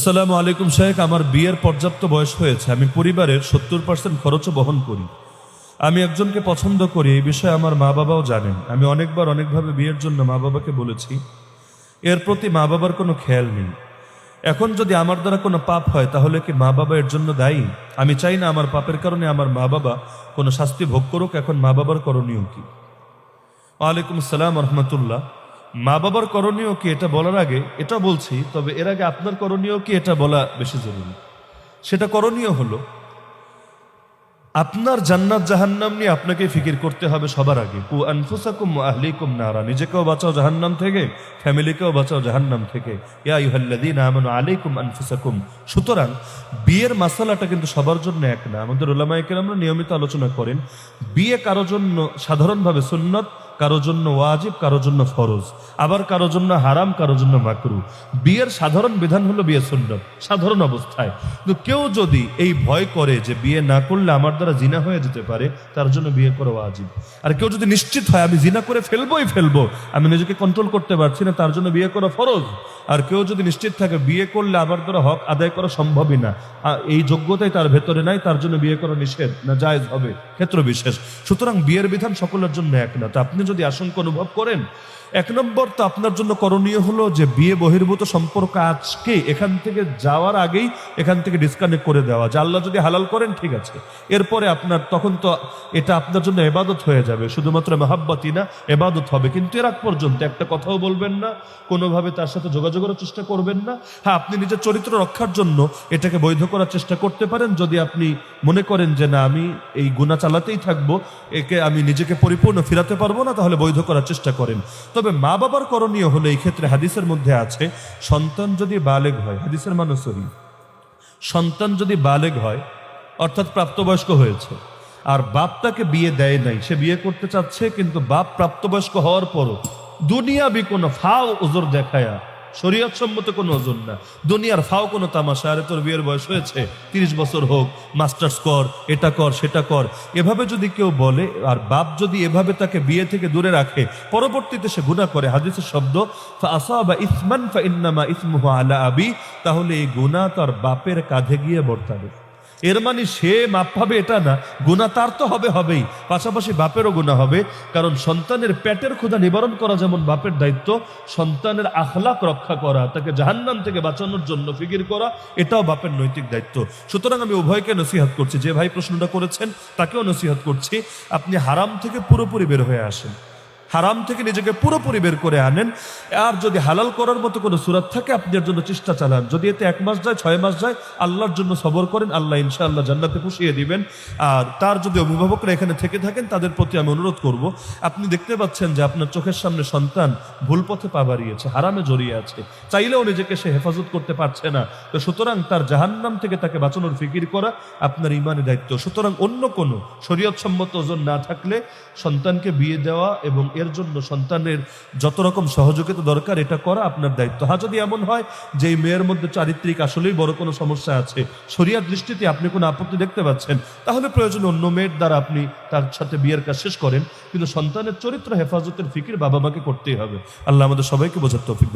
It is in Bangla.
আসসালামু আলাইকুম শেখ, আমার বিয়ের পর্যাপ্ত বয়স হয়েছে। আমি পরিবারের 70% খরচও বহন করি। আমি একজনকে পছন্দ করি, এই বিষয়ে আমার মা বাবাও জানেন। আমি অনেকবার অনেকভাবে বিয়ের জন্য মা বাবাকে বলেছি, এর প্রতি মা বাবার কোনো খেয়াল নেই। এখন যদি আমার দ্বারা কোনো পাপ হয় তাহলে কি মা বাবা এর জন্য দায়ী? আমি চাই না আমার পাপের কারণে আমার মা বাবা কোনো শাস্তি ভোগ করুক। এখন মা বাবার করণীয় কি? ওয়ালাইকুম আসসালাম রহমতুল্লাহ। মা বাবার করণীয় কি এটা বলার আগে এটা বলছি, তবে এর আগে আপনার করণীয় কি এটা বলা বেশি জরুরি। সেটা করণীয় হলো, আপনার জান্নাত জাহান্নাম নিয়ে আপনাকে ফিকির করতে হবে সবার আগে। কু আনফুসাকুম ওয়া আহলিকুম নারা, নিজেকেও বাঁচাও জাহান্নাম থেকে, ফ্যামিলিকেও বাঁচাও জাহান্নাম থেকে। ইয়া আইয়ুহাল্লাযীনা আমানু আলাইকুম আনফুসাকুম। সুতরাং বিয়ের মাসালাটা কিন্তু সবার জন্য এক না। আমাদের উলামায়ে কেরামরা নিয়মিত আলোচনা করেন, বিয়ে কারো জন্য সাধারণভাবে সুন্নত, কারো জন্য ওয়াজিব, কারো জন্য ফরজ, আবার কারো জন্য হারাম, কারো জন্য মাকরু। বিয়ের সাধারণ বিধান হলো বিয়ে সুন্নত সাধারণ অবস্থায়। কিন্তু কেউ যদি এই ভয় করে যে বিয়ে না করলে আমার দ্বারা জিনা হয়ে যেতে পারে, তার জন্য বিয়ে করা ওয়াজিব। আর কেউ যদি নিশ্চিত হয় আমি জিনা করে ফেলবো, আমি নিজেকে কন্ট্রোল করতে পারছি না, তার জন্য বিয়ে করা ফরজ। আর কেউ যদি নিশ্চিত থাকে বিয়ে করলে আমার দ্বারা হক আদায় করা সম্ভবই না, এই যোগ্যতাই তার ভেতরে নাই, তার জন্য বিয়ে করা নিষেধ না জায়েজ হবে, ক্ষেত্র বিশেষ। সুতরাং বিয়ের বিধান সকলের জন্য এক না। তো আপনি যদি আশঙ্কা অনুভব করেন, এক নম্বর তো আপনার জন্য করণীয় হলো যে বিয়ে বহির্ভূত সম্পর্ক আজকে এখান থেকে যাওয়ার আগেই এখান থেকে ডিসকানেক্ট করে দেওয়া। যে আল্লাহ যদি হালাল করেন ঠিক আছে, এরপরে আপনার তখন তো এটা আপনার জন্য ইবাদত হয়ে যাবে, শুধুমাত্র মহাব্বতই না ইবাদত হবে। কিন্তু এর আগ পর্যন্ত একটা কথাও বলবেন না, কোনোভাবে তার সাথে যোগাযোগের চেষ্টা করবেন না। হ্যাঁ, আপনি নিজের চরিত্র রক্ষার জন্য এটাকে বৈধ করার চেষ্টা করতে পারেন। যদি আপনি মনে করেন যে না, আমি এই গুনাহ চালাতেই থাকবো, একে আমি নিজেকে পরিপূর্ণ ফিরাতে পারবো না, তাহলে বৈধ করার চেষ্টা করেন। তবে মা বাবার করণীয় হলো, এই ক্ষেত্রে হাদিসের মধ্যে আছে, সন্তান যদি বালেগ হয়, হাদিসের মানে সহি, সন্তান যদি বালেগ হয় অর্থাৎ প্রাপ্তবয়স্ক হয়েছে, আর বাপ তাকে বিয়ে দেয় নাই, সে বিয়ে করতে চাচ্ছে, কিন্তু বাপ প্রাপ্তবয়স্ক হওয়ার পরও দুনিয়াবি কোনো ফাও ওজোর দেখায়া, শরীয়ত সম্মত কোনো ওজন না, দুনিয়ার ফাও কোনো তামাশা, আরে তোর বিয়ের বয়স হয়েছে 30 বছর হোক, মাস্টার্স কর, এটা কর সেটা কর, এভাবে যদি কেউ বলে, আর বাপ যদি এভাবে তাকে বিয়ে থেকে দূরে রাখে, পরবর্তীতে সে গুনাহ করে, হাদিসের শব্দ ফাআসাবা ইসমান ফাইন্নামা ইসমুহু আলা আবি, তাহলে এই গুনাহ তার বাপের কাঁধে গিয়ে বর্তাবে। এর মানে সে মাপ পাবে এটা না, গুনাহ তার তো হবেই, পাশাপাশি বাপেরও গুনাহ হবে। কারণ সন্তানের পেটের ক্ষুধা নিবারণ করা যেমন বাপের দায়িত্ব, সন্তানের আখলাক রক্ষা করা, তাকে জাহান্নাম থেকে বাঁচানোর জন্য ফিকির করা, এটাও বাপের নৈতিক দায়িত্ব। সুতরাং আমি উভয়কে নসিহত করছি, যে ভাই প্রশ্নটা করেছেন তাকেও নসিহত করছি, আপনি হারাম থেকে পুরোপুরি বের হয়ে আসেন, হারাম থেকে নিজেকে পুরোপুরি বের করে আনেন। আর যদি হালাল করার মতো কোনো সুরাত থাকে আপনার জন্য চেষ্টা চালান। যদি এতে 1 মাস যায়, 6 মাস যায়, আল্লাহর জন্য সবর করেন, আল্লাহ ইনশাআল্লাহ জান্নাতে পুষিয়ে দিবেন। আর তার যদি অভিভাবকরা এখানে থেকে থাকেন, তাদের প্রতি আমি অনুরোধ করব, আপনি দেখতে পাচ্ছেন যে আপনার চোখের সামনে সন্তান ভুল পথে পা বাড়িয়েছে, হারামে জড়িয়ে আছে, চাইলেও নিজেকে সে হেফাজত করতে পারছে না, তো সুতরাং তার জাহান্নাম থেকে তাকে বাঁচানোর ফিকির করা আপনার ইমানি দায়িত্ব। সুতরাং অন্য কোনো শরীয়ত সম্মত ওজন না থাকলে সন্তানকে বিয়ে দেওয়া এবং এর জন্য সন্তানের যত রকম সহযোগিতা দরকার এটা করা আপনার দায়িত্ব। হ্যাঁ, যদি এমন হয় যে এই মেয়ের মধ্যে চারিত্রিক আসলেই বড় কোনো সমস্যা আছে, শরিয়াত দৃষ্টিতে আপনি কোনো আপত্তি দেখতে পাচ্ছেন, তাহলে প্রয়োজনে অন্য মেয়ের দ্বারা আপনি তার সাথে বিয়ের কাজ শেষ করেন। কিন্তু সন্তানের চরিত্র হেফাজতের ফিকির বাবা মাকে করতেই হবে। আল্লাহ আমাদের সবাইকে বোঝার তৌফিক দান।